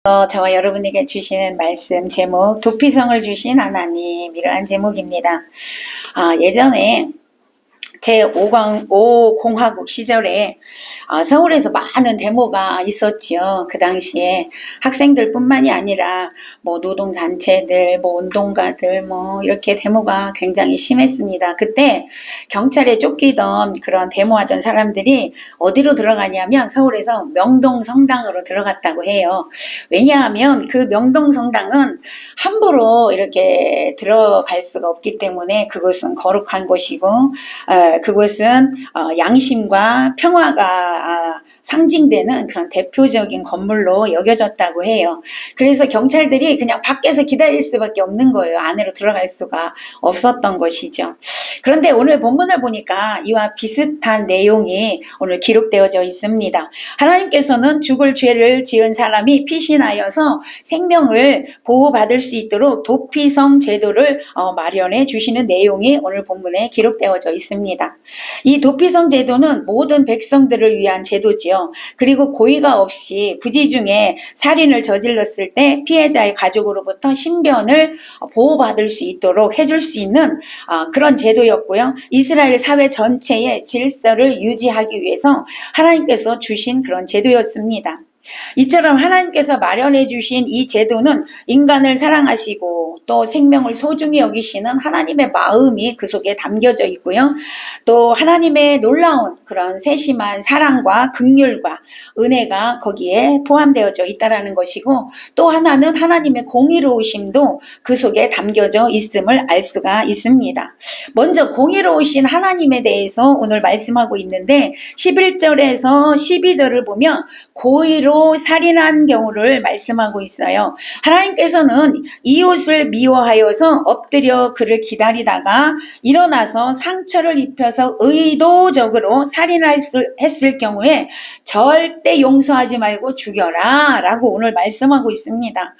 저와 여러분에게 주시는 말씀 제목 도피성을 주신 하나님, 이러한 제목입니다. 예전에 제5공화국 시절에 서울에서 많은 데모가 있었지요. 그 당시에 학생들뿐만이 아니라 노동단체들, 운동가들 이렇게 데모가 굉장히 심했습니다. 그때 경찰에 쫓기던 그런 데모하던 사람들이 어디로 들어가냐면 서울에서 명동성당으로 들어갔다고 해요. 왜냐하면 그 명동성당은 함부로 이렇게 들어갈 수가 없기 때문에 그것은 거룩한 곳이고 그곳은 양심과 평화가 상징되는 그런 대표적인 건물로 여겨졌다고 해요. 그래서 경찰들이 그냥 밖에서 기다릴 수밖에 없는 거예요. 안으로 들어갈 수가 없었던 것이죠. 그런데 오늘 본문을 보니까 이와 비슷한 내용이 오늘 기록되어져 있습니다. 하나님께서는 죽을 죄를 지은 사람이 피신하여서 생명을 보호받을 수 있도록 도피성 제도를 마련해 주시는 내용이 오늘 본문에 기록되어져 있습니다. 이 도피성 제도는 모든 백성들을 위한 제도지요. 그리고 고의가 없이 부지 중에 살인을 저질렀을 때 피해자의 가족으로부터 신변을 보호받을 수 있도록 해줄 수 있는 그런 제도였고요. 이스라엘 사회 전체의 질서를 유지하기 위해서 하나님께서 주신 그런 제도였습니다. 이처럼 하나님께서 마련해 주신 이 제도는 인간을 사랑하시고 또 생명을 소중히 여기시는 하나님의 마음이 그 속에 담겨져 있고요. 또 하나님의 놀라운 그런 세심한 사랑과 긍휼과 은혜가 거기에 포함되어져 있다라는 것이고, 또 하나는 하나님의 공의로우심도 그 속에 담겨져 있음을 알 수가 있습니다. 먼저 공의로우신 하나님에 대해서 오늘 말씀하고 있는데 11절에서 12절을 보면 고의로 살인한 경우를 말씀하고 있어요. 하나님께서는 이웃을 미워하여서 엎드려 그를 기다리다가 일어나서 상처를 입혀서 의도적으로 했을 경우에 절대 용서하지 말고 죽여라 라고 오늘 말씀하고 있습니다.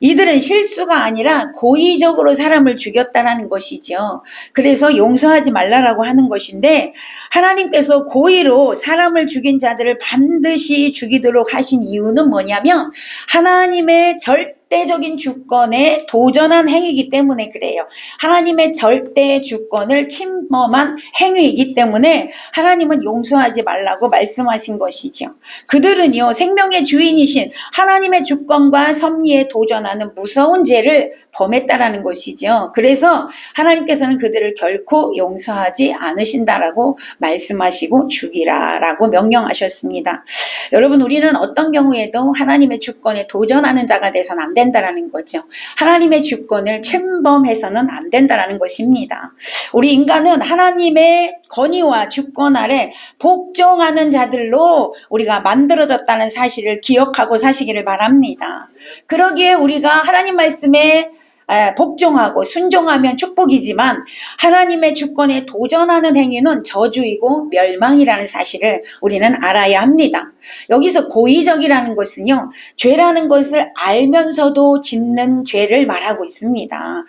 이들은 실수가 아니라 고의적으로 사람을 죽였다는 것이죠. 그래서 용서하지 말라라고 하는 것인데, 하나님께서 고의로 사람을 죽인 자들을 반드시 죽이도록 하신 이유는 뭐냐면 하나님의 절대적인 주권에 도전한 행위이기 때문에 그래요. 하나님의 절대 주권을 침범한 행위이기 때문에 하나님은 용서하지 말라고 말씀하신 것이죠. 그들은요, 생명의 주인이신 하나님의 주권과 섭리에 도전하는 무서운 죄를 범했다라는 것이죠. 그래서 하나님께서는 그들을 결코 용서하지 않으신다라고 말씀하시고 죽이라라고 명령하셨습니다. 여러분, 우리는 어떤 경우에도 하나님의 주권에 도전하는 자가 돼서는 안 된다라는 거죠. 하나님의 주권을 침범해서는 안 된다라는 것입니다. 우리 인간은 하나님의 권위와 주권 아래 복종하는 자들로 우리가 만들어졌다는 사실을 기억하고 사시기를 바랍니다. 그러기에 우리가 하나님 말씀에 복종하고 순종하면 축복이지만 하나님의 주권에 도전하는 행위는 저주이고 멸망이라는 사실을 우리는 알아야 합니다. 여기서 고의적이라는 것은요, 죄라는 것을 알면서도 짓는 죄를 말하고 있습니다.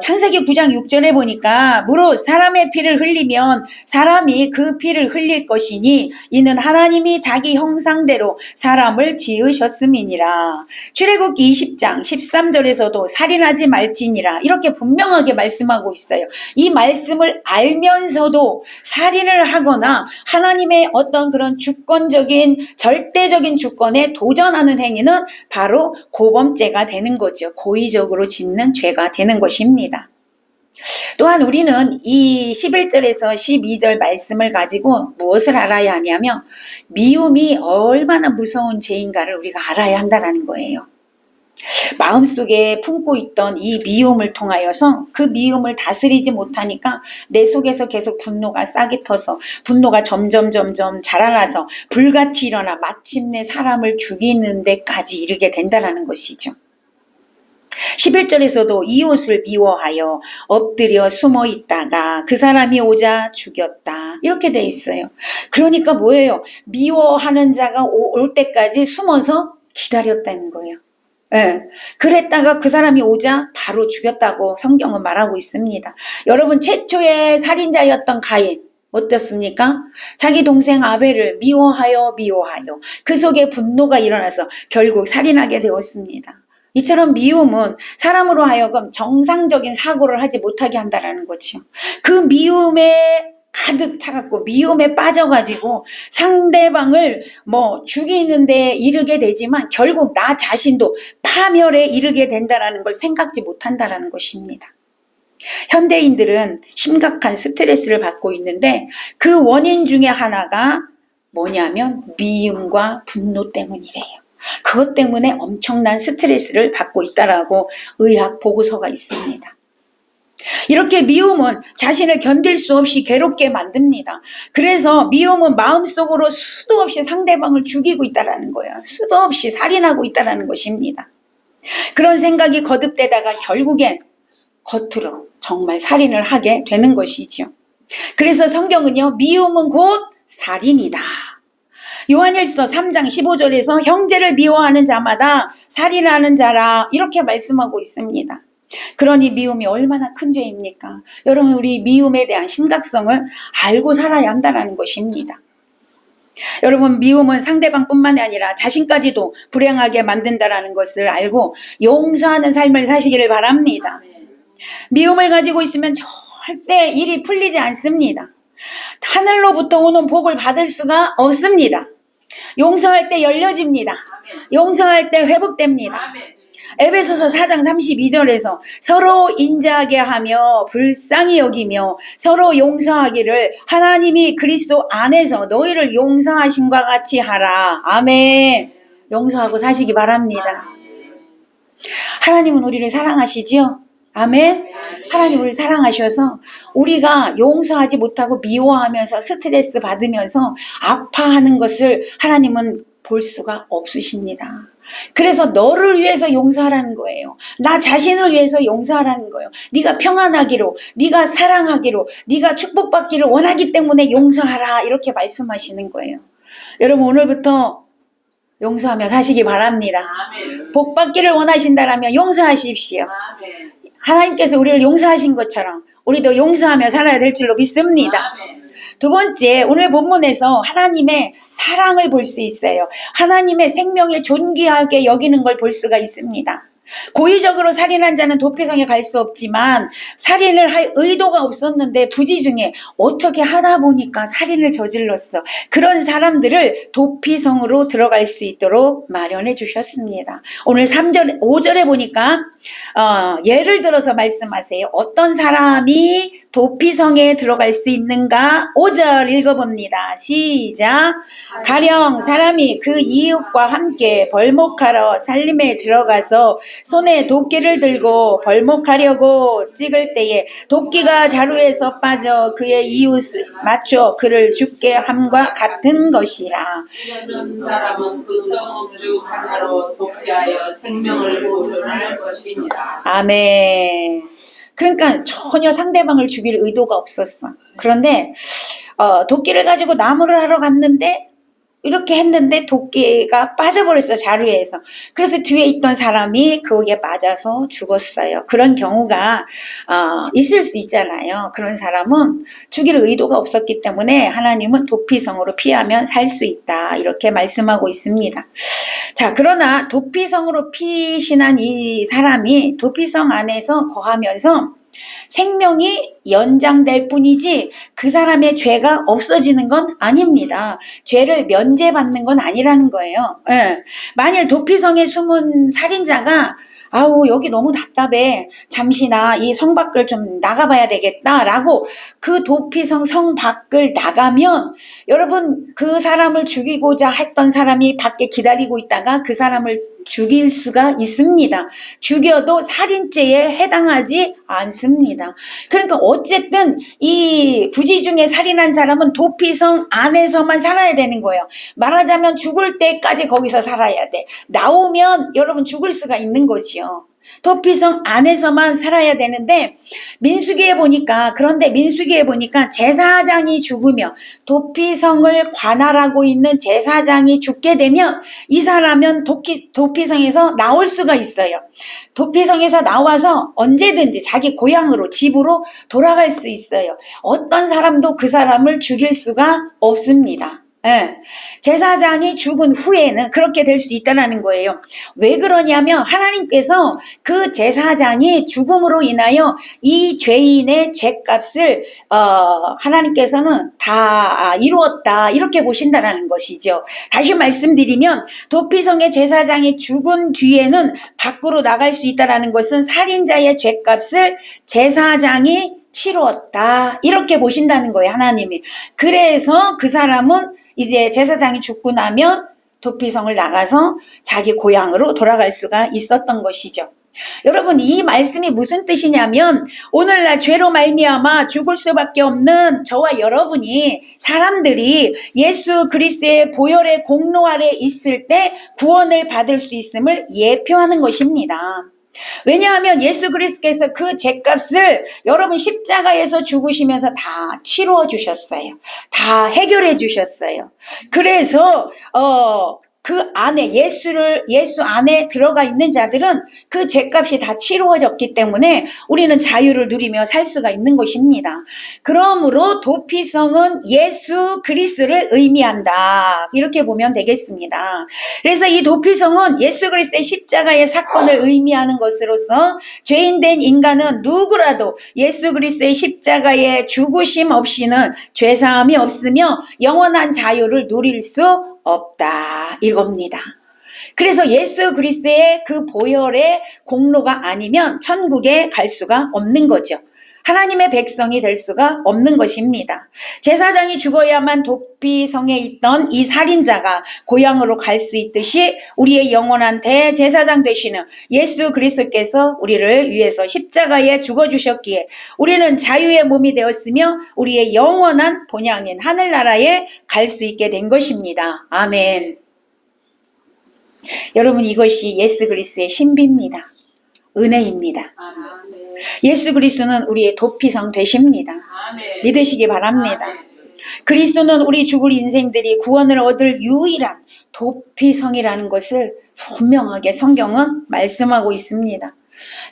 창세기 9장 6절에 보니까 무릇 사람의 피를 흘리면 사람이 그 피를 흘릴 것이니 이는 하나님이 자기 형상대로 사람을 지으셨음이니라. 출애굽기 20장 13절에서도 살인하지 말지니라 이렇게 분명하게 말씀하고 있어요. 이 말씀을 알면서도 살인을 하거나 하나님의 어떤 그런 주권적인 절대적인 주권에 도전하는 행위는 바로 고범죄가 되는 거죠. 고의적으로 짓는 죄가 되는 것입니다. 또한 우리는 이 11절에서 12절 말씀을 가지고 무엇을 알아야 하냐면 미움이 얼마나 무서운 죄인가를 우리가 알아야 한다는 거예요. 마음속에 품고 있던 이 미움을 통하여서 그 미움을 다스리지 못하니까 내 속에서 계속 분노가 싹이 터서 분노가 점점 자라나서 불같이 일어나 마침내 사람을 죽이는 데까지 이르게 된다는 것이죠. 11절에서도 이웃을 미워하여 엎드려 숨어 있다가 그 사람이 오자 죽였다 이렇게 돼 있어요. 그러니까 뭐예요? 미워하는 자가 올 때까지 숨어서 기다렸다는 거예요. 그랬다가 그 사람이 오자 바로 죽였다고 성경은 말하고 있습니다. 여러분, 최초의 살인자였던 가인, 어떻습니까? 자기 동생 아벨을 미워하여 그 속에 분노가 일어나서 결국 살인하게 되었습니다. 이처럼 미움은 사람으로 하여금 정상적인 사고를 하지 못하게 한다는 거죠. 그 미움에 가득 차갖고 미움에 빠져가지고 상대방을 죽이는 데 이르게 되지만 결국 나 자신도 파멸에 이르게 된다는 걸 생각지 못한다는 것입니다. 현대인들은 심각한 스트레스를 받고 있는데 그 원인 중에 하나가 뭐냐면 미움과 분노 때문이래요. 그것 때문에 엄청난 스트레스를 받고 있다라고 의학 보고서가 있습니다. 이렇게 미움은 자신을 견딜 수 없이 괴롭게 만듭니다. 그래서 미움은 마음속으로 수도 없이 상대방을 죽이고 있다는 거예요. 수도 없이 살인하고 있다는 것입니다. 그런 생각이 거듭되다가 결국엔 겉으로 정말 살인을 하게 되는 것이죠. 그래서 성경은요, 미움은 곧 살인이다. 요한일서 3장 15절에서 형제를 미워하는 자마다 살인하는 자라 이렇게 말씀하고 있습니다. 그러니 미움이 얼마나 큰 죄입니까? 여러분, 우리 미움에 대한 심각성을 알고 살아야 한다는 것입니다. 여러분, 미움은 상대방뿐만 아니라 자신까지도 불행하게 만든다는 것을 알고 용서하는 삶을 사시기를 바랍니다. 미움을 가지고 있으면 절대 일이 풀리지 않습니다. 하늘로부터 오는 복을 받을 수가 없습니다. 용서할 때 열려집니다. 용서할 때 회복됩니다. 에베소서 4장 32절에서 서로 인자하게 하며 불쌍히 여기며 서로 용서하기를 하나님이 그리스도 안에서 너희를 용서하심과 같이 하라. 아멘. 용서하고 사시기 바랍니다. 하나님은 우리를 사랑하시지요? 아멘. 하나님 우리를 사랑하셔서 우리가 용서하지 못하고 미워하면서 스트레스 받으면서 아파하는 것을 하나님은 볼 수가 없으십니다. 그래서 너를 위해서 용서하라는 거예요. 나 자신을 위해서 용서하라는 거예요. 네가 평안하기로, 네가 사랑하기로, 네가 축복받기를 원하기 때문에 용서하라 이렇게 말씀하시는 거예요. 여러분, 오늘부터 용서하며 사시기 바랍니다. 복받기를 원하신다라면 용서하십시오. 하나님께서 우리를 용서하신 것처럼 우리도 용서하며 살아야 될 줄로 믿습니다. 두 번째, 오늘 본문에서 하나님의 사랑을 볼 수 있어요. 하나님의 생명을 존귀하게 여기는 걸 볼 수가 있습니다. 고의적으로 살인한 자는 도피성에 갈 수 없지만 살인을 할 의도가 없었는데 부지 중에 어떻게 하다 보니까 살인을 저질렀어. 그런 사람들을 도피성으로 들어갈 수 있도록 마련해 주셨습니다. 오늘 3절, 5절에 보니까 예를 들어서 말씀하세요. 어떤 사람이 도피성에 들어갈 수 있는가? 5절 읽어봅니다. 시작. 가령 사람이 그 이웃과 함께 벌목하러 살림에 들어가서 손에 도끼를 들고 벌목하려고 찍을 때에 도끼가 자루에서 빠져 그의 이웃을 맞춰 그를 죽게 함과 같은 것이라. 이런 사람은 그 성읍 중 하나로 도피하여 생명을 보존할 것이니라. 아멘. 그러니까 전혀 상대방을 죽일 의도가 없었어. 그런데 도끼를 가지고 나무를 하러 갔는데 이렇게 했는데 도끼가 빠져버렸어, 자루에서. 그래서 뒤에 있던 사람이 거기에 맞아서 죽었어요. 그런 경우가 있을 수 있잖아요. 그런 사람은 죽일 의도가 없었기 때문에 하나님은 도피성으로 피하면 살 수 있다, 이렇게 말씀하고 있습니다. 자, 그러나 도피성으로 피신한 이 사람이 도피성 안에서 거하면서 생명이 연장될 뿐이지 그 사람의 죄가 없어지는 건 아닙니다. 죄를 면제받는 건 아니라는 거예요. 예. 만일 도피성에 숨은 살인자가 아우 여기 너무 답답해, 잠시 나 이 성 밖을 좀 나가봐야 되겠다라고 그 도피성 성 밖을 나가면 여러분, 그 사람을 죽이고자 했던 사람이 밖에 기다리고 있다가 그 사람을 죽일 수가 있습니다. 죽여도 살인죄에 해당하지 않습니다. 그러니까 어쨌든 이 부지 중에 살인한 사람은 도피성 안에서만 살아야 되는 거예요. 말하자면 죽을 때까지 거기서 살아야 돼. 나오면 여러분 죽을 수가 있는 거지요. 도피성 안에서만 살아야 되는데 그런데 민수기에 보니까 제사장이 죽으며 도피성을 관할하고 있는 제사장이 죽게 되면 이 사람은 도피성에서 나올 수가 있어요. 도피성에서 나와서 언제든지 자기 고향으로 집으로 돌아갈 수 있어요. 어떤 사람도 그 사람을 죽일 수가 없습니다. 예. 제사장이 죽은 후에는 그렇게 될 수 있다는 거예요. 왜 그러냐면 하나님께서 그 제사장이 죽음으로 인하여 이 죄인의 죄값을 하나님께서는 다 이루었다 이렇게 보신다는 것이죠. 다시 말씀드리면 도피성의 제사장이 죽은 뒤에는 밖으로 나갈 수 있다는 것은 살인자의 죄값을 제사장이 치루었다 이렇게 보신다는 거예요. 하나님이. 그래서 그 사람은 이제 제사장이 죽고 나면 도피성을 나가서 자기 고향으로 돌아갈 수가 있었던 것이죠. 여러분, 이 말씀이 무슨 뜻이냐면 오늘날 죄로 말미암아 죽을 수밖에 없는 저와 여러분이 사람들이 예수 그리스도의 보혈의 공로 아래 있을 때 구원을 받을 수 있음을 예표하는 것입니다. 왜냐하면 예수 그리스도께서 그 죄값을 여러분 십자가에서 죽으시면서 다 치루어 주셨어요. 다 해결해 주셨어요. 그래서 그 안에 예수 안에 들어가 있는 자들은 그 죄값이 다 치루어졌기 때문에 우리는 자유를 누리며 살 수가 있는 것입니다. 그러므로 도피성은 예수 그리스도를 의미한다. 이렇게 보면 되겠습니다. 그래서 이 도피성은 예수 그리스도의 십자가의 사건을 의미하는 것으로서 죄인된 인간은 누구라도 예수 그리스도의 십자가의 죽으심 없이는 죄사함이 없으며 영원한 자유를 누릴 수 없다 이겁니다. 그래서 예수 그리스도의 그 보혈의 공로가 아니면 천국에 갈 수가 없는 거죠. 하나님의 백성이 될 수가 없는 것입니다. 제사장이 죽어야만 도피성에 있던 이 살인자가 고향으로 갈 수 있듯이 우리의 영원한 대제사장 되시는 예수 그리스도께서 우리를 위해서 십자가에 죽어주셨기에 우리는 자유의 몸이 되었으며 우리의 영원한 본향인 하늘나라에 갈 수 있게 된 것입니다. 아멘. 여러분, 이것이 예수 그리스도의 신비입니다. 은혜입니다. 예수 그리스도는 우리의 도피성 되십니다. 믿으시기 바랍니다. 그리스도는 우리 죽을 인생들이 구원을 얻을 유일한 도피성이라는 것을 분명하게 성경은 말씀하고 있습니다.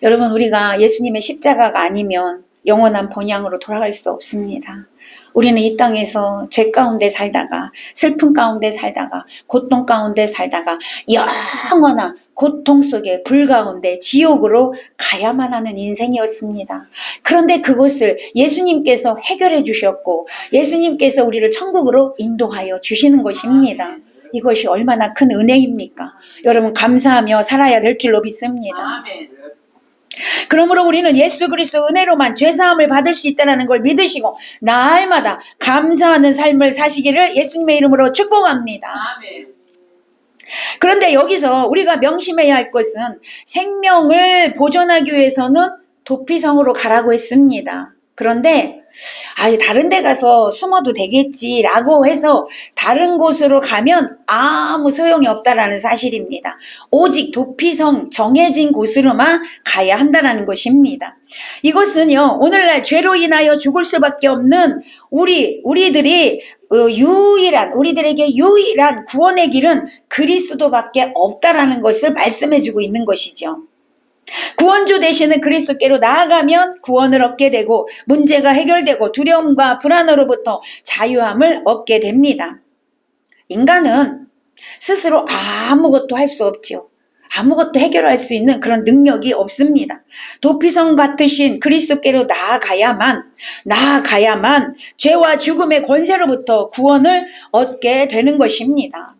여러분, 우리가 예수님의 십자가가 아니면 영원한 본향으로 돌아갈 수 없습니다. 우리는 이 땅에서 죄 가운데 살다가 슬픔 가운데 살다가 고통 가운데 살다가 영원한 고통 속에 불 가운데 지옥으로 가야만 하는 인생이었습니다. 그런데 그것을 예수님께서 해결해 주셨고 예수님께서 우리를 천국으로 인도하여 주시는 것입니다. 이것이 얼마나 큰 은혜입니까? 여러분, 감사하며 살아야 될 줄로 믿습니다. 그러므로 우리는 예수 그리스도 은혜로만 죄사함을 받을 수 있다는 걸 믿으시고 날마다 감사하는 삶을 사시기를 예수님의 이름으로 축복합니다. 그런데 여기서 우리가 명심해야 할 것은 생명을 보존하기 위해서는 도피성으로 가라고 했습니다. 그런데 다른 데 가서 숨어도 되겠지라고 해서 다른 곳으로 가면 아무 소용이 없다라는 사실입니다. 오직 도피성 정해진 곳으로만 가야 한다는 것입니다. 이것은요, 오늘날 죄로 인하여 죽을 수밖에 없는 우리들에게 유일한 구원의 길은 그리스도밖에 없다라는 것을 말씀해주고 있는 것이죠. 구원주 되시는 그리스도께로 나아가면 구원을 얻게 되고 문제가 해결되고 두려움과 불안으로부터 자유함을 얻게 됩니다. 인간은 스스로 아무것도 할 수 없지요. 아무것도 해결할 수 있는 그런 능력이 없습니다. 도피성 같으신 그리스도께로 나아가야만 죄와 죽음의 권세로부터 구원을 얻게 되는 것입니다.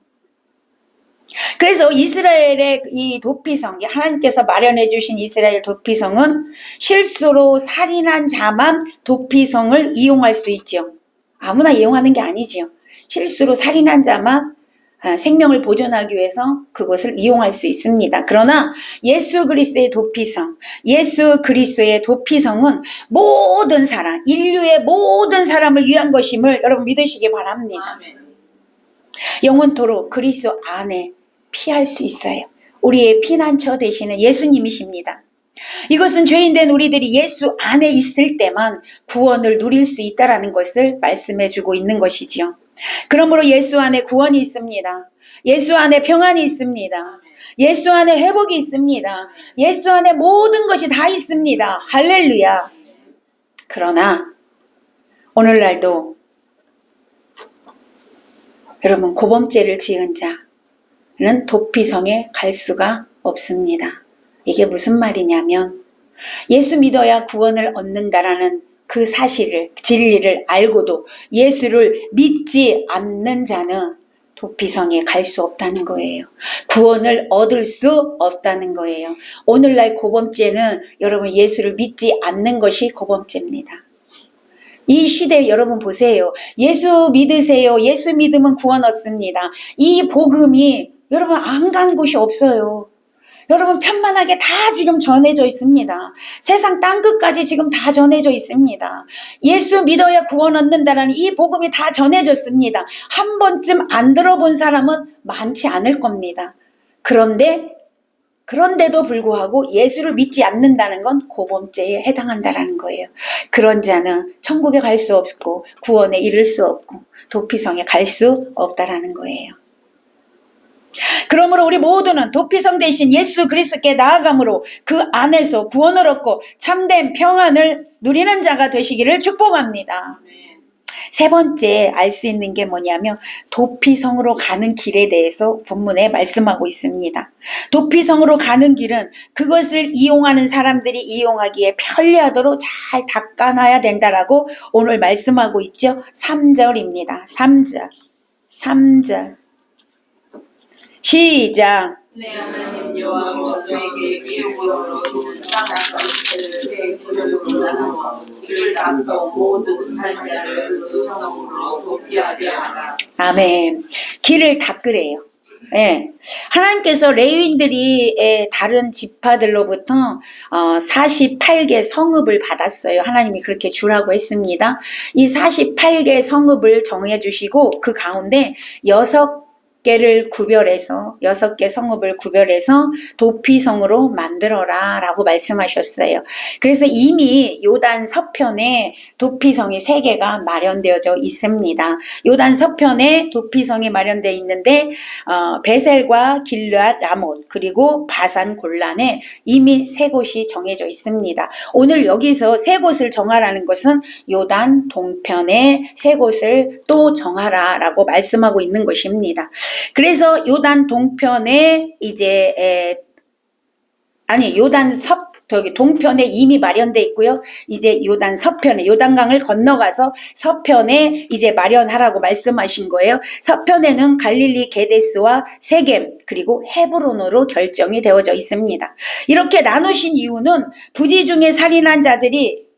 그래서 이스라엘의 이 도피성, 하나님께서 마련해 주신 이스라엘 도피성은 실수로 살인한 자만 도피성을 이용할 수 있죠. 아무나 이용하는 게 아니죠. 실수로 살인한 자만 생명을 보존하기 위해서 그것을 이용할 수 있습니다. 그러나 예수 그리스도의 도피성은 모든 사람, 인류의 모든 사람을 위한 것임을 여러분 믿으시기 바랍니다. 영원토록 그리스도 안에 피할 수 있어요. 우리의 피난처 되시는 예수님이십니다. 이것은 죄인된 우리들이 예수 안에 있을 때만 구원을 누릴 수 있다는 것을 말씀해 주고 있는 것이지요. 그러므로 예수 안에 구원이 있습니다. 예수 안에 평안이 있습니다. 예수 안에 회복이 있습니다. 예수 안에 모든 것이 다 있습니다. 할렐루야. 그러나 오늘날도 여러분, 고범죄를 지은 자는 도피성에 갈 수가 없습니다. 이게 무슨 말이냐면 예수 믿어야 구원을 얻는다라는 그 사실을, 진리를 알고도 예수를 믿지 않는 자는 도피성에 갈 수 없다는 거예요. 구원을 얻을 수 없다는 거예요. 오늘날 고범죄는 여러분 예수를 믿지 않는 것이 고범죄입니다. 이 시대에 여러분 보세요. 예수 믿으세요. 예수 믿으면 구원 얻습니다. 이 복음이 여러분 안 간 곳이 없어요. 여러분 편만하게 다 지금 전해져 있습니다. 세상 땅끝까지 지금 다 전해져 있습니다. 예수 믿어야 구원 얻는다라는 이 복음이 다 전해졌습니다. 한 번쯤 안 들어본 사람은 많지 않을 겁니다. 그런데도 불구하고 예수를 믿지 않는다는 건 고범죄에 해당한다라는 거예요. 그런 자는 천국에 갈 수 없고 구원에 이를 수 없고 도피성에 갈 수 없다라는 거예요. 그러므로 우리 모두는 도피성 대신 예수 그리스도께 나아감으로 그 안에서 구원을 얻고 참된 평안을 누리는 자가 되시기를 축복합니다. 세 번째 알 수 있는 게 뭐냐면 도피성으로 가는 길에 대해서 본문에 말씀하고 있습니다. 도피성으로 가는 길은 그것을 이용하는 사람들이 이용하기에 편리하도록 잘 닦아놔야 된다라고 오늘 말씀하고 있죠. 3절입니다. 3절 시작. 내 하나님 여호와께게 기록으로 땅한 것을 기록으로 나누어 길을 닦고 모든 살자를 그 성으로 도피하게 하라. 아멘. 길을 닦으래요. 예. 하나님께서 레위인들이 다른 지파들로부터 48개 성읍을 받았어요. 하나님이 그렇게 주라고 했습니다. 이 48개 성읍을 정해 주시고 그 가운데 6개 성읍을 구별해서 도피성으로 만들어라 라고 말씀하셨어요. 그래서 이미 요단 서편에 도피성이 3개가 마련되어져 있습니다. 요단 서편에 도피성이 마련되어 있는데 베셀과 길르앗 라못 그리고 바산 골란에 이미 3곳이 정해져 있습니다. 오늘 여기서 3곳을 정하라는 것은 요단 동편에 3곳을 또 정하라 라고 말씀하고 있는 것입니다. 그래서 요단 동편에 동편에 이미 마련돼 있고요. 이제 요단 서편에 요단강을 건너가서 서편에 이제 마련하라고 말씀하신 거예요. 서편에는 갈릴리 게데스와 세겜 그리고 헤브론으로 결정이 되어져 있습니다. 이렇게 나누신 이유는 부지 중에 살인한 자들이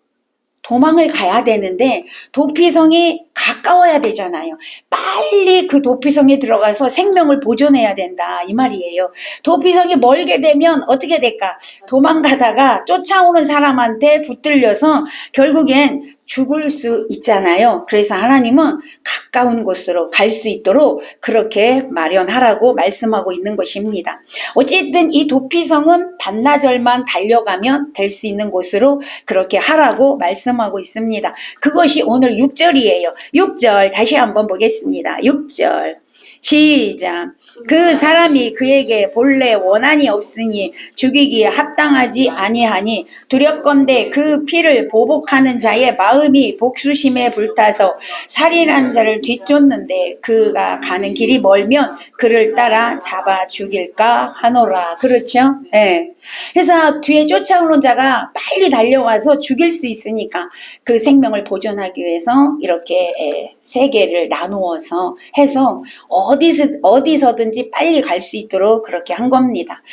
도망을 가야 되는데 도피성이 가까워야 되잖아요. 빨리 그 도피성에 들어가서 생명을 보존해야 된다 이 말이에요. 도피성이 멀게 되면 어떻게 될까? 도망가다가 쫓아오는 사람한테 붙들려서 결국엔 죽을 수 있잖아요. 그래서 하나님은 가까운 곳으로 갈 수 있도록 그렇게 마련하라고 말씀하고 있는 것입니다. 어쨌든 이 도피성은 반나절만 달려가면 될 수 있는 곳으로 그렇게 하라고 말씀하고 있습니다. 그것이 오늘 6절이에요. 6절 다시 한번 보겠습니다. 6절 시작. 그 사람이 그에게 본래 원한이 없으니 죽이기에 합당하지 아니하니 두렵건대 그 피를 보복하는 자의 마음이 복수심에 불타서 살인한 자를 뒤쫓는데 그가 가는 길이 멀면 그를 따라 잡아 죽일까 하노라. 그렇죠? 네. 그래서 뒤에 쫓아오는 자가 빨리 달려와서 죽일 수 있으니까 그 생명을 보존하기 위해서 이렇게 3개를 나누어서 해서 어디서든지 빨리 갈 수 있도록 그렇게 한 겁니다.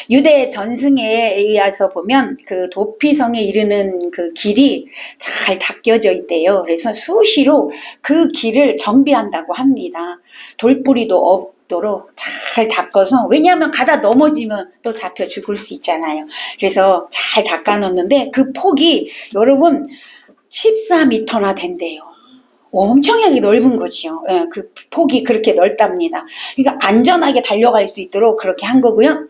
유대 전승에 의해서 보면 그 도피성에 이르는 그 길이 잘 닦여져 있대요. 그래서 수시로 그 길을 정비한다고 합니다. 돌뿌리도 없도록 잘 닦아서, 왜냐하면 가다 넘어지면 또 잡혀 죽을 수 있잖아요. 그래서 잘 닦아 놓는데 그 폭이 여러분 14m나 된대요. 엄청나게 넓은 거지요. 예, 그 폭이 그렇게 넓답니다. 그러니까 안전하게 달려갈 수 있도록 그렇게 한 거고요.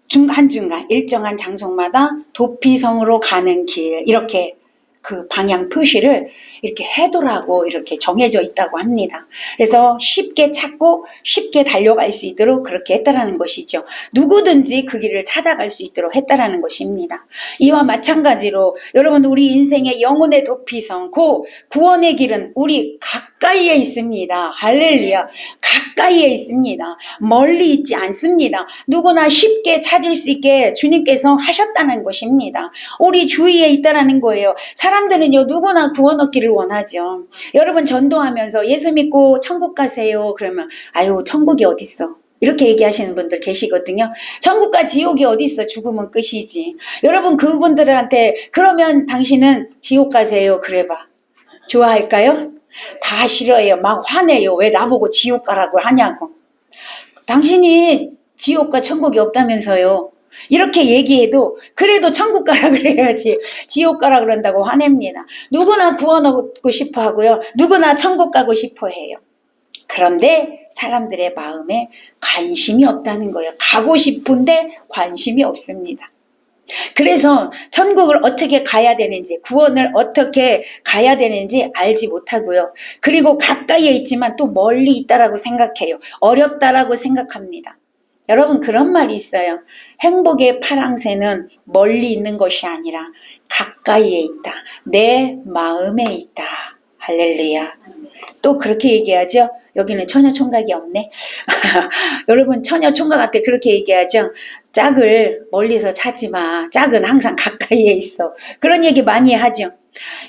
중간중간 일정한 장소마다 도피성으로 가는 길, 이렇게 그 방향 표시를 이렇게 해두라고 이렇게 정해져 있다고 합니다. 그래서 쉽게 찾고 쉽게 달려갈 수 있도록 그렇게 했다라는 것이죠. 누구든지 그 길을 찾아갈 수 있도록 했다라는 것입니다. 이와 마찬가지로 여러분, 우리 인생의 영혼의 도피성, 그 구원의 길은 우리 가까이에 있습니다. 할렐루야. 가까이에 있습니다. 멀리 있지 않습니다. 누구나 쉽게 찾을 수 있게 주님께서 하셨다는 것입니다. 우리 주위에 있다라는 거예요. 사람들은요, 누구나 구원 얻기를 원하죠. 여러분, 전도하면서 예수 믿고 천국 가세요 그러면 아유, 천국이 어딨어, 이렇게 얘기하시는 분들 계시거든요. 천국과 지옥이 어딨어, 죽으면 끝이지. 여러분, 그분들한테 그러면 당신은 지옥 가세요 그래봐, 좋아할까요? 다 싫어해요. 막 화내요. 왜 나보고 지옥 가라고 하냐고. 당신이 지옥과 천국이 없다면서요. 이렇게 얘기해도 그래도 천국 가라 그래야지 지옥 가라 그런다고 화냅니다. 누구나 구원 얻고 싶어 하고요. 누구나 천국 가고 싶어 해요. 그런데 사람들의 마음에 관심이 없다는 거예요. 가고 싶은데 관심이 없습니다. 그래서 천국을 어떻게 가야 되는지, 구원을 어떻게 가야 되는지 알지 못하고요. 그리고 가까이에 있지만 또 멀리 있다라고 생각해요. 어렵다라고 생각합니다. 여러분, 그런 말이 있어요. 행복의 파랑새는 멀리 있는 것이 아니라 가까이에 있다. 내 마음에 있다. 할렐루야. 또 그렇게 얘기하죠. 여기는 처녀총각이 없네. 여러분, 처녀총각한테 그렇게 얘기하죠. 짝을 멀리서 찾지 마. 짝은 항상 가까이에 있어. 그런 얘기 많이 하죠.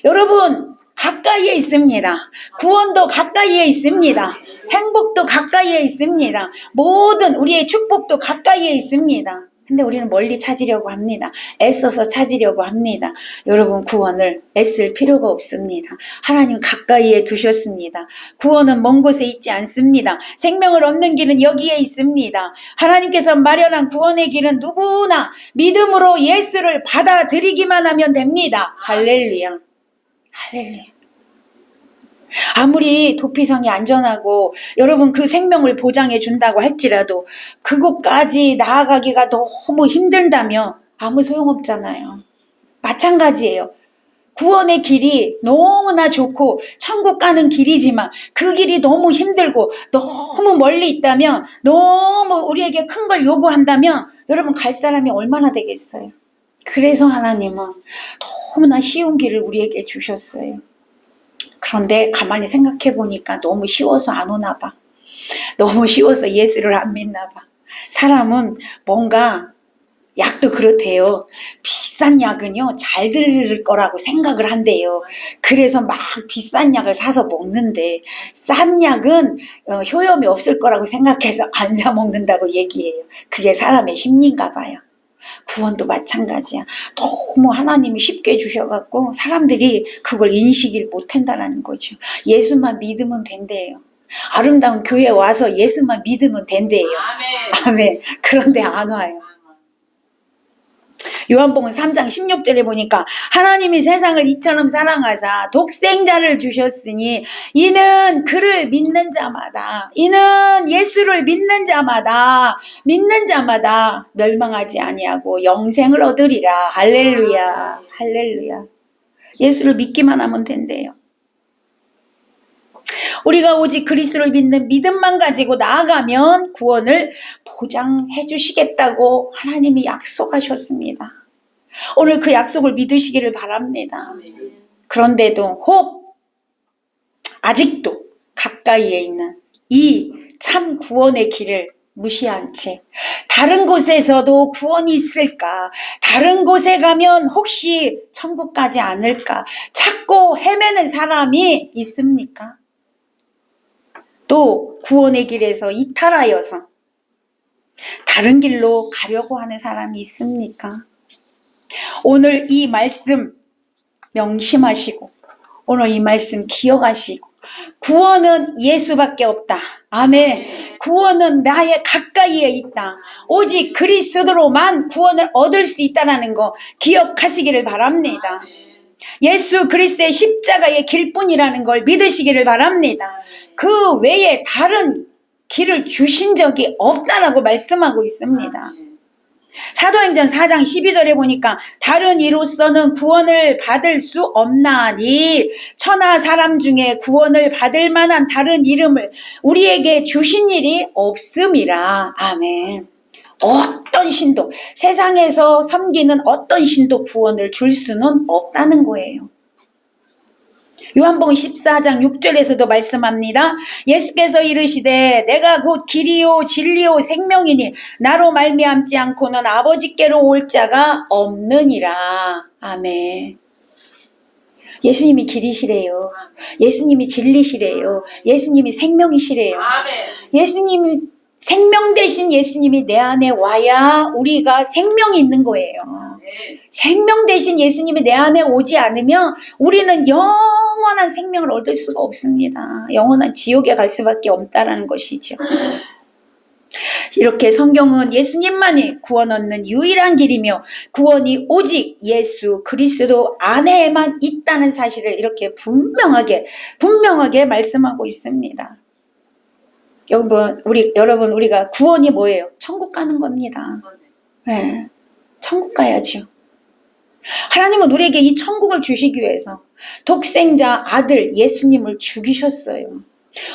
여러분, 가까이에 있습니다. 구원도 가까이에 있습니다. 행복도 가까이에 있습니다. 모든 우리의 축복도 가까이에 있습니다. 근데 우리는 멀리 찾으려고 합니다. 애써서 찾으려고 합니다. 여러분, 구원을 애쓸 필요가 없습니다. 하나님 가까이에 두셨습니다. 구원은 먼 곳에 있지 않습니다. 생명을 얻는 길은 여기에 있습니다. 하나님께서 마련한 구원의 길은 누구나 믿음으로 예수를 받아들이기만 하면 됩니다. 할렐루야. 할렐루야. 아무리 도피성이 안전하고 여러분 그 생명을 보장해 준다고 할지라도 그곳까지 나아가기가 너무 힘들다면 아무 소용없잖아요. 마찬가지예요. 구원의 길이 너무나 좋고 천국 가는 길이지만 그 길이 너무 힘들고 너무 멀리 있다면, 너무 우리에게 큰 걸 요구한다면 여러분, 갈 사람이 얼마나 되겠어요. 그래서 하나님은 너무나 쉬운 길을 우리에게 주셨어요. 그런데 가만히 생각해 보니까 너무 쉬워서 안 오나 봐. 너무 쉬워서 예수를 안 믿나 봐. 사람은 뭔가, 약도 그렇대요. 비싼 약은요, 잘 들을 거라고 생각을 한대요. 그래서 막 비싼 약을 사서 먹는데, 싼 약은 효험이 없을 거라고 생각해서 안 사 먹는다고 얘기해요. 그게 사람의 심리인가 봐요. 구원도 마찬가지야. 너무 하나님이 쉽게 주셔갖고 사람들이 그걸 인식을 못한다는 거죠. 예수만 믿으면 된대요. 아름다운 교회 와서 예수만 믿으면 된대요. 아멘. 아멘. 그런데 안 와요. 요한복음 3장 16절에 보니까 하나님이 세상을 이처럼 사랑하사 독생자를 주셨으니 이는 그를 믿는 자마다, 이는 예수를 믿는 자마다 멸망하지 아니하고 영생을 얻으리라. 할렐루야. 할렐루야. 예수를 믿기만 하면 된대요. 우리가 오직 그리스도를 믿는 믿음만 가지고 나아가면 구원을 보장해 주시겠다고 하나님이 약속하셨습니다. 오늘 그 약속을 믿으시기를 바랍니다. 그런데도 혹 아직도 가까이에 있는 이 참 구원의 길을 무시한 채 다른 곳에서도 구원이 있을까, 다른 곳에 가면 혹시 천국 가지 않을까 찾고 헤매는 사람이 있습니까? 또 구원의 길에서 이탈하여서 다른 길로 가려고 하는 사람이 있습니까? 오늘 이 말씀 명심하시고, 오늘 이 말씀 기억하시고, 구원은 예수밖에 없다. 아멘. 구원은 나의 가까이에 있다. 오직 그리스도로만 구원을 얻을 수 있다는 거 기억하시기를 바랍니다. 예수 그리스도의 십자가의 길뿐이라는 걸 믿으시기를 바랍니다. 그 외에 다른 길을 주신 적이 없다라고 말씀하고 있습니다. 사도행전 4장 12절에 보니까 다른 이로서는 구원을 받을 수 없나니 천하 사람 중에 구원을 받을 만한 다른 이름을 우리에게 주신 일이 없음이라. 아멘. 어떤 신도, 세상에서 섬기는 어떤 신도 구원을 줄 수는 없다는 거예요. 요한복음 14장 6절에서도 말씀합니다. 예수께서 이르시되 내가 곧 길이요 진리요 생명이니 나로 말미암지 않고는 아버지께로 올 자가 없느니라. 아멘. 예수님이 길이시래요. 예수님이 진리시래요. 예수님이 생명이시래요. 예수님이 생명 대신 예수님이 내 안에 와야 우리가 생명이 있는 거예요. 생명 대신 예수님이 내 안에 오지 않으면 우리는 영원한 생명을 얻을 수가 없습니다. 영원한 지옥에 갈 수밖에 없다라는 것이죠. 이렇게 성경은 예수님만이 구원 얻는 유일한 길이며 구원이 오직 예수 그리스도 안에만 있다는 사실을 이렇게 분명하게 말씀하고 있습니다. 여러분 우리가 구원이 뭐예요? 천국 가는 겁니다. 네, 천국 가야죠. 하나님은 우리에게 이 천국을 주시기 위해서 독생자 아들 예수님을 죽이셨어요.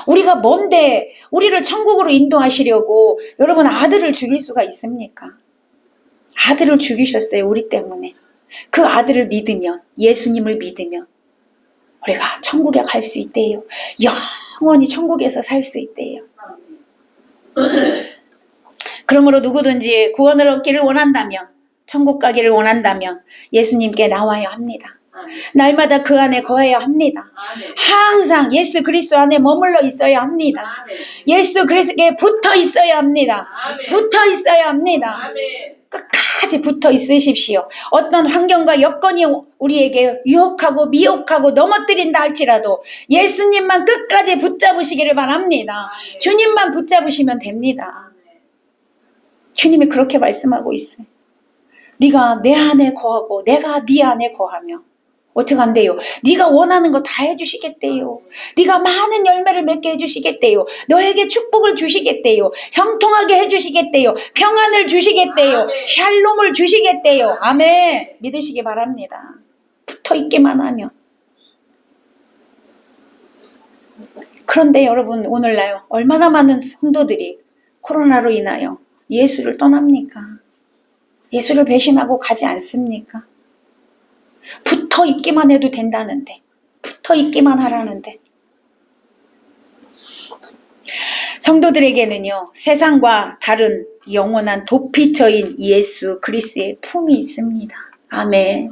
우리가 뭔데 우리를 천국으로 인도하시려고 여러분 아들을 죽일 수가 있습니까? 아들을 죽이셨어요. 우리 때문에. 그 아들을 믿으면, 예수님을 믿으면 우리가 천국에 갈 수 있대요. 영원히 천국에서 살 수 있대요. 그러므로 누구든지 구원을 얻기를 원한다면, 천국 가기를 원한다면 예수님께 나와야 합니다. 날마다 그 안에 거해야 합니다. 항상 예수 그리스도 안에 머물러 있어야 합니다. 예수 그리스도께 붙어 있어야 합니다. 붙어 있어야 합니다. 끝까지 붙어 있으십시오. 어떤 환경과 여건이 우리에게 유혹하고 미혹하고 넘어뜨린다 할지라도 예수님만 끝까지 붙잡으시기를 바랍니다. 주님만 붙잡으시면 됩니다. 주님이 그렇게 말씀하고 있어요. 네가 내 안에 거하고 내가 네 안에 거하며 어떻게 한대요? 네가 원하는 거 다 해주시겠대요. 네가 많은 열매를 맺게 해주시겠대요. 너에게 축복을 주시겠대요. 형통하게 해주시겠대요. 평안을 주시겠대요. 샬롬을 주시겠대요. 아멘. 믿으시기 바랍니다. 붙어 있기만 하면. 그런데 여러분 오늘날 얼마나 많은 성도들이 코로나로 인하여 예수를 떠납니까? 예수를 배신하고 가지 않습니까? 붙어 있기만 해도 된다는데, 붙어 있기만 하라는데. 성도들에게는요, 세상과 다른 영원한 도피처인 예수 그리스도의 품이 있습니다. 아멘.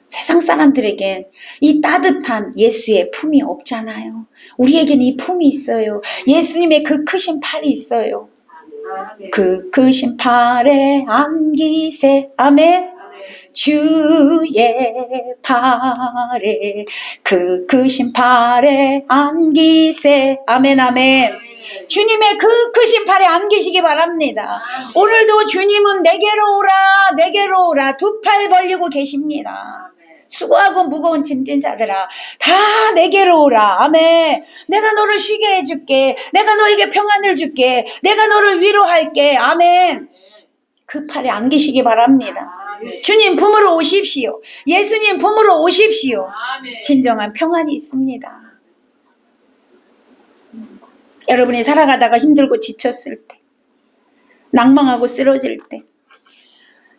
세상 사람들에겐 이 따뜻한 예수의 품이 없잖아요. 우리에겐 이 품이 있어요. 예수님의 그 크신 팔이 있어요. 그 크신 팔에 안기세. 아멘. 주의 팔에 그 크신 팔에 안기세. 아멘 아멘. 주님의 그 크신 팔에 안기시기 바랍니다. 오늘도 주님은 내게로 오라 내게로 오라 두 팔 벌리고 계십니다. 수고하고 무거운 짐진 자들아 다 내게로 오라. 아멘. 내가 너를 쉬게 해줄게. 내가 너에게 평안을 줄게. 내가 너를 위로할게. 아멘. 그 팔에 안기시기 바랍니다. 주님 품으로 오십시오. 예수님 품으로 오십시오. 진정한 평안이 있습니다. 여러분이 살아가다가 힘들고 지쳤을 때, 낭망하고 쓰러질 때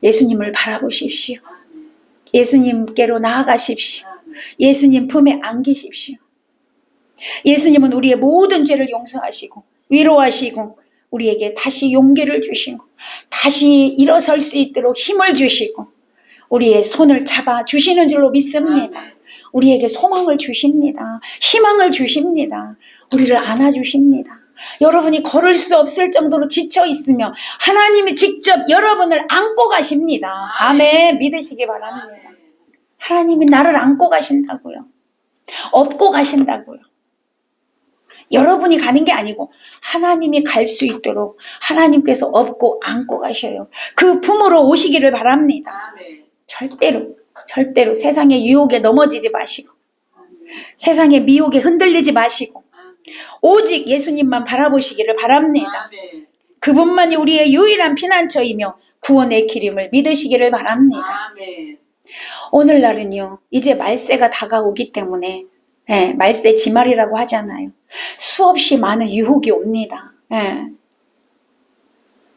예수님을 바라보십시오. 예수님께로 나아가십시오. 예수님 품에 안기십시오. 예수님은 우리의 모든 죄를 용서하시고 위로하시고 우리에게 다시 용기를 주시고 다시 일어설 수 있도록 힘을 주시고 우리의 손을 잡아 주시는 줄로 믿습니다. 우리에게 소망을 주십니다. 희망을 주십니다. 우리를 안아주십니다. 여러분이 걸을 수 없을 정도로 지쳐 있으면 하나님이 직접 여러분을 안고 가십니다. 아멘. 믿으시기 바랍니다. 하나님이 나를 안고 가신다고요. 업고 가신다고요. 여러분이 가는 게 아니고 하나님이 갈 수 있도록 하나님께서 업고 안고 가셔요. 그 품으로 오시기를 바랍니다. 절대로 세상의 유혹에 넘어지지 마시고 세상의 미혹에 흔들리지 마시고 오직 예수님만 바라보시기를 바랍니다. 그분만이 우리의 유일한 피난처이며 구원의 기름을 믿으시기를 바랍니다. 아멘. 오늘날은요, 이제 말세가 다가오기 때문에, 예, 말세 지말이라고 하잖아요. 수없이 많은 유혹이 옵니다. 예.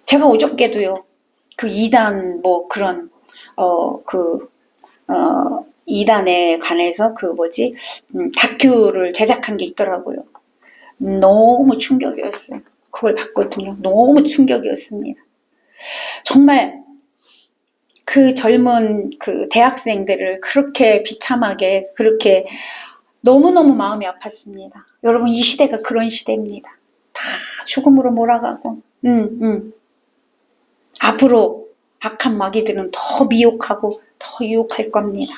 제가 어저께도요, 그 이단, 뭐 그런, 이단에 관해서 다큐를 제작한 게 있더라고요. 너무 충격이었어요. 그걸 봤거든요. 너무 충격이었습니다. 정말 그 젊은 그 대학생들을 그렇게 비참하게 그렇게 너무너무 마음이 아팠습니다. 여러분, 이 시대가 그런 시대입니다. 다 죽음으로 몰아가고 앞으로 악한 마귀들은 더 미혹하고 더 유혹할 겁니다.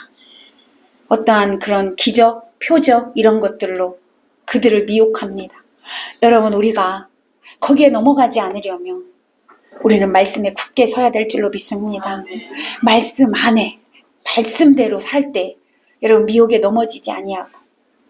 어떠한 그런 기적, 표적 이런 것들로 그들을 미혹합니다. 여러분, 우리가 거기에 넘어가지 않으려면 우리는 말씀에 굳게 서야 될 줄로 믿습니다. 아멘. 말씀 안에 말씀대로 살 때 여러분 미혹에 넘어지지 아니하고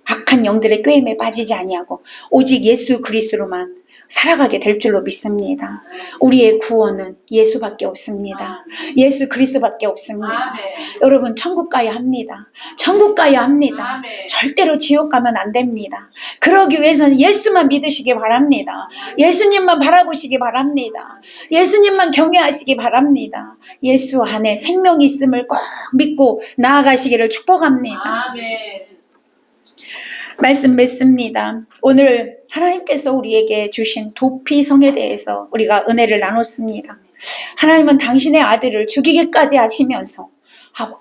악한 영들의 꾀임에 빠지지 아니하고 오직 예수 그리스도로만 살아가게 될 줄로 믿습니다. 우리의 구원은 예수밖에 없습니다. 예수 그리스도밖에 없습니다. 아멘. 여러분, 천국 가야 합니다. 천국 가야 합니다. 아멘. 절대로 지옥 가면 안 됩니다. 그러기 위해서는 예수만 믿으시기 바랍니다. 예수님만 바라보시기 바랍니다. 예수님만 경외하시기 바랍니다. 예수 안에 생명이 있음을 꼭 믿고 나아가시기를 축복합니다. 아멘. 말씀 맺습니다. 오늘 하나님께서 우리에게 주신 도피성에 대해서 우리가 은혜를 나눴습니다. 하나님은 당신의 아들을 죽이기까지 하시면서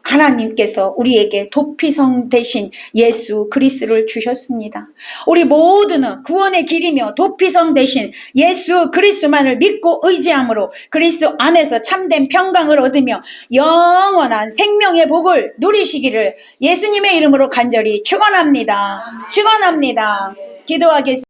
하나님께서 우리에게 도피성 대신 예수 그리스도를 주셨습니다. 우리 모두는 구원의 길이며 도피성 대신 예수 그리스도만을 믿고 의지함으로 그리스도 안에서 참된 평강을 얻으며 영원한 생명의 복을 누리시기를 예수님의 이름으로 간절히 축원합니다. 축원합니다. 기도하겠습니다.